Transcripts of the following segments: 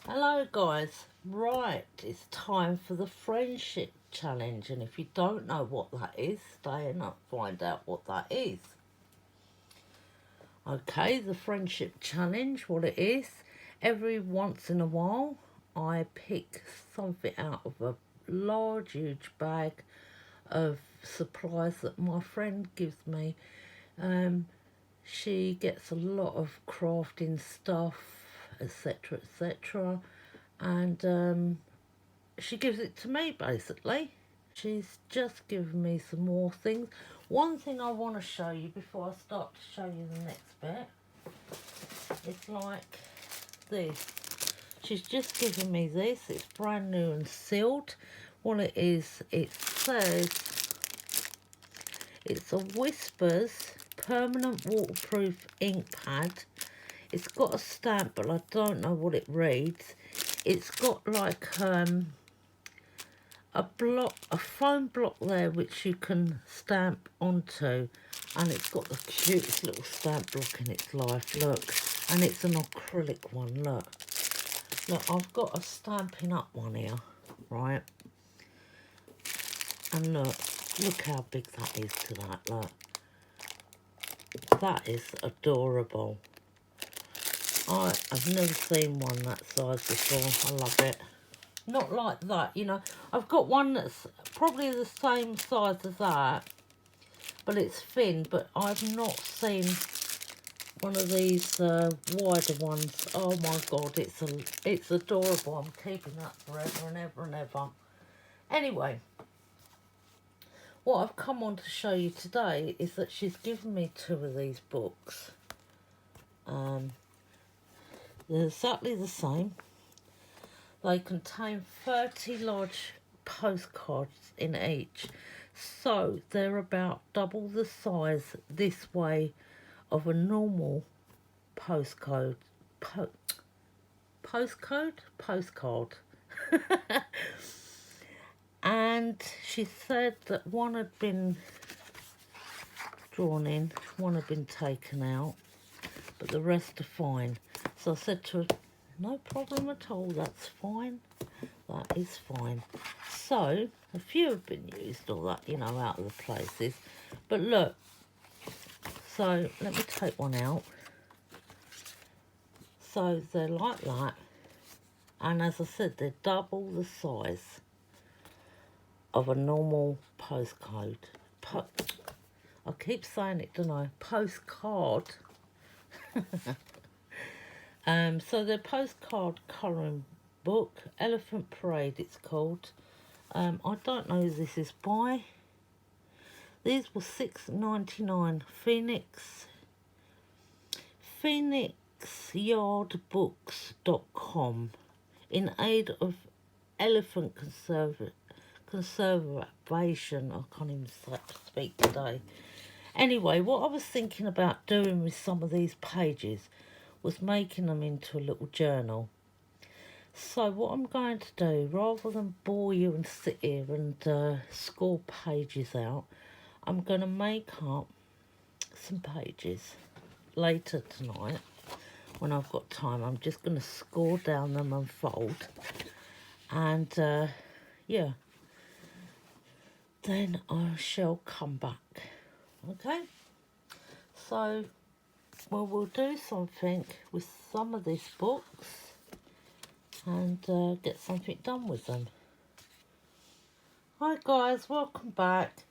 Hello guys, right, it's time for the friendship challenge, and if you don't know what that is, stay and find out what that is. Okay, the friendship challenge, what it is, every once in a while I pick something out of a large huge bag of supplies that my friend gives me. um, she gets a lot of crafting stuff, etc, etc, and she gives it to me basically. She's just given me some more things. One thing I want to show you before I start to show you the next bit, it's like this. She's just given me this. It's brand new and sealed. What it is, it says it's a Whispers permanent waterproof ink pad. It's got a stamp, but I don't know what it reads. It's got like a foam block there which you can stamp onto, and it's got the cutest little stamp block in its life, look, and it's an acrylic one, look, I've got a Stampin' Up one here, right, and look how big that is to that, look, that is adorable. I have never seen one that size before. I love it. Not like that, you know. I've got one that's probably the same size as that, but it's thin. But I've not seen one of these wider ones. Oh my god, it's adorable. I'm keeping that forever and ever and ever. Anyway, what I've come on to show you today is that she's given me two of these books. They're exactly the same. They contain 30 large postcards in each. So they're about double the size this way of a normal postcode. Postcard. And she said that one had been drawn in, one had been taken out, but the rest are fine. So I said to her, no problem at all, that's fine. That is fine. So, a few have been used, all that, you know, out of the places. But look, so let me take one out. So they're like that. And as I said, they're double the size of a normal postcode. I keep saying it, don't I? Postcard. So they're postcard colouring book. Elephant Parade, it's called. I don't know who this is by. These were $6.99. PhoenixYardBooks.com in aid of elephant conservation. I can't even speak today. Anyway, what I was thinking about doing with some of these pages was making them into a little journal. So what I'm going to do, rather than bore you and sit here and score pages out, I'm going to make up some pages later tonight when I've got time. I'm just going to score down them and fold, and yeah, then I shall come back. Okay, so we'll do something with some of these books and get something done with them. Hi guys, welcome back.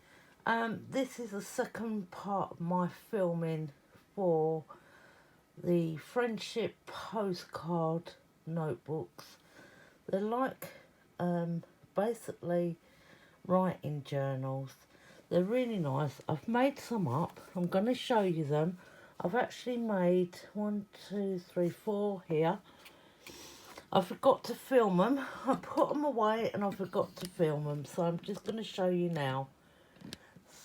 This is the second part of my filming for the friendship postcard notebooks. They're like basically writing journals. They're really nice. I've made some up. I'm going to show you them. I've actually made 1, 2, 3, 4 here. I forgot to film them. I put them away and I forgot to film them. So I'm just going to show you now.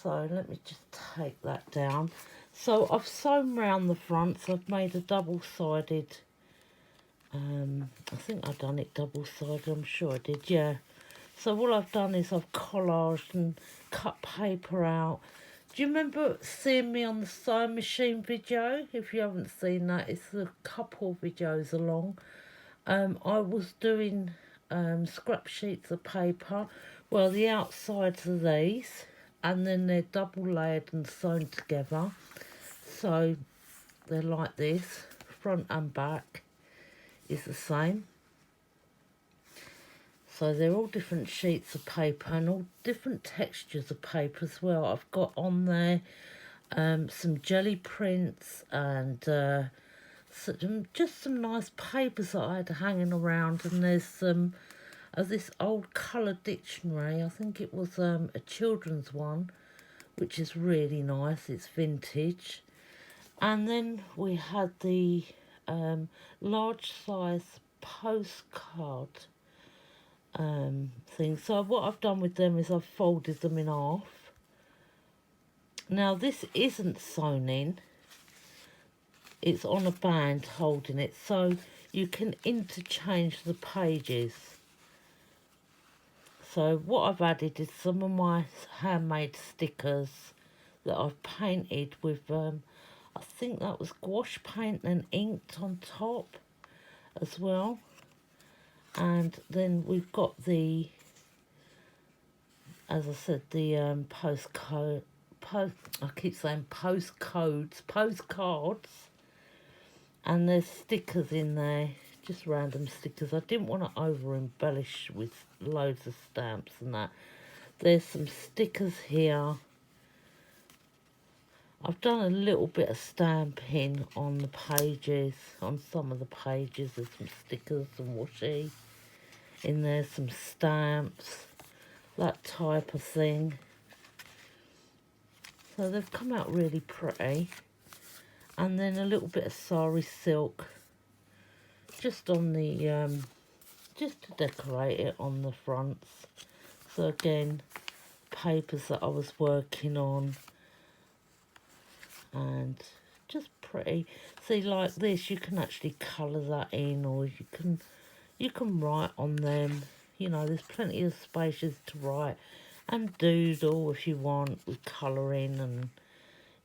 So let me just take that down. So I've sewn round the front. So I've made a double-sided. I think I've done it double-sided. I'm sure I did, yeah. So what I've done is I've collaged and cut paper out. Do you remember seeing me on the sewing machine video? If you haven't seen that, it's a couple of videos along. I was doing scrap sheets of paper. Well, the outsides are these, and then they're double layered and sewn together. So they're like this, front and back is the same. So they're all different sheets of paper and all different textures of paper as well. I've got on there some jelly prints and just some nice papers that I had hanging around. And there's some of this old colour dictionary. I think it was a children's one, which is really nice. It's vintage. And then we had the large size postcard thing. So what I've done with them is I've folded them in half. Now this isn't sewn in. It's on a band holding it, so you can interchange the pages. So what I've added is some of my handmade stickers that I've painted with, I think that was gouache paint and inked on top as well. And then we've got the, as I said, the I keep saying postcards, and there's stickers in there, just random stickers. I didn't want to over embellish with loads of stamps and that. There's some stickers here. I've done a little bit of stamping on the pages, on some of the pages. There's some stickers and washi in there, some stamps, that type of thing. So they've come out really pretty. And then a little bit of sari silk just on the just to decorate it on the fronts. So again, papers that I was working on, and just pretty. See, like this, you can actually colour that in, or you can write on them. You know, there's plenty of spaces to write and doodle if you want with colouring, and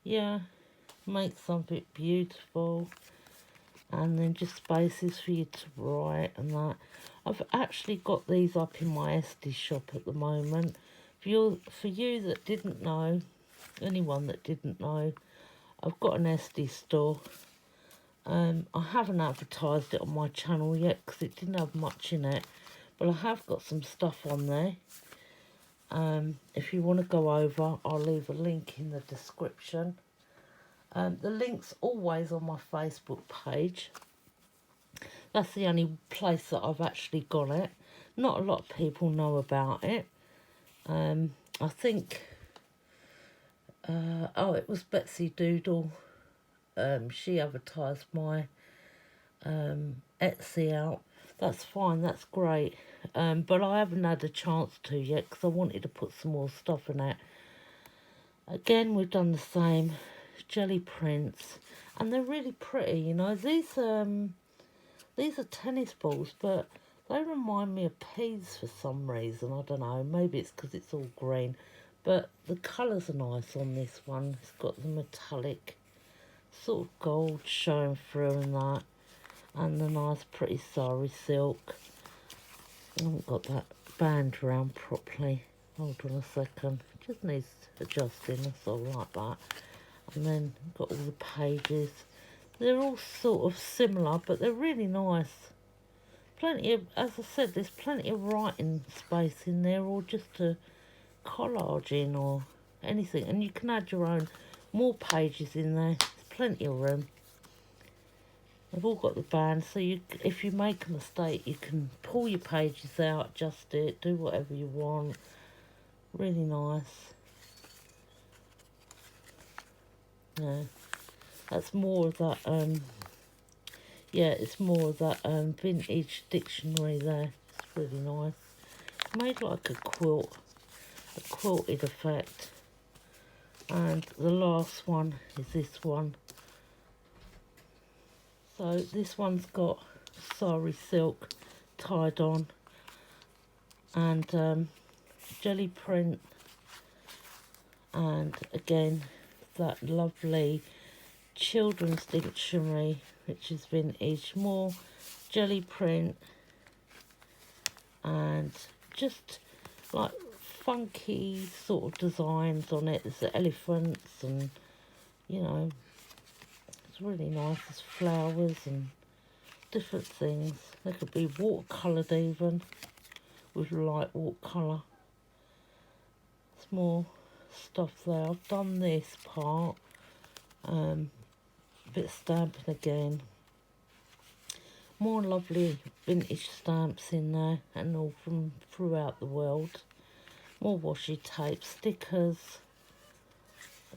yeah, make something beautiful. And then just spaces for you to write and that. I've actually got these up in my Etsy shop at the moment. For you that didn't know, anyone that didn't know, I've got an Etsy store. I haven't advertised it on my channel yet because it didn't have much in it, but I have got some stuff on there. If you want to go over, I'll leave a link in the description. The link's always on my Facebook page. That's the only place that I've actually got it. Not a lot of people know about it. I think, it was Betsy Doodle. She advertised my Etsy out. That's fine, that's great. But I haven't had a chance to yet because I wanted to put some more stuff in it. Again, we've done the same. Jelly prints, and they're really pretty. You know, these are tennis balls, but they remind me of peas for some reason. I don't know, maybe it's because it's all green, but the colours are nice on this one. It's got the metallic sort of gold showing through and that, and the nice pretty sari silk. I haven't got that band around properly. Hold on a second, just needs adjusting. That's all like that. And then got all the pages. They're all sort of similar, but they're really nice. Plenty of, as I said, there's plenty of writing space in there, or just to collage in or anything. And you can add your own more pages in there. There's plenty of room. They've all got the band, so if you make a mistake, you can pull your pages out, adjust it, do whatever you want. Really nice. Yeah, that's more of that, yeah, it's more of that vintage dictionary there. It's really nice. Made like a quilt, a quilted effect. And the last one is this one. So this one's got sari silk tied on, and jelly print, and again that lovely children's dictionary, which is vintage, more jelly print, and just like funky sort of designs on it. There's the elephants and, you know, it's really nice. There's flowers and different things. They could be watercoloured even, with light watercolour. It's more stuff there. I've done this part. Bit of stamping again. More lovely vintage stamps in there, and all from throughout the world. More washi tape, stickers,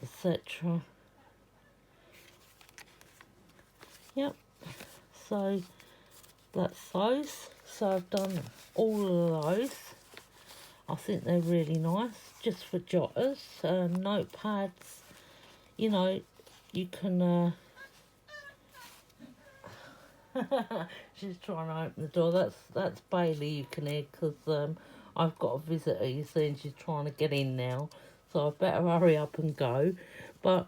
etc. Yep, so that's those. So I've done all of those. I think they're really nice, just for jotters, notepads. You know, you can... She's trying to open the door. That's Baylee, you can hear, because I've got a visitor, you see, and she's trying to get in now. So I better hurry up and go. But,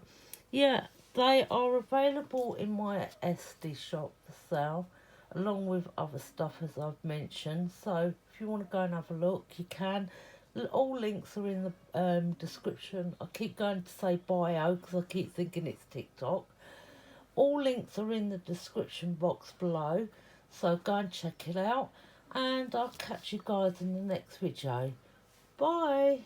yeah, they are available in my SD shop for sale, along with other stuff, as I've mentioned. So if you want to go and have a look, you can. All links are in the description. I keep going to say bio because I keep thinking it's TikTok. All links are in the description box below, so go and check it out, and I'll catch you guys in the next video. Bye!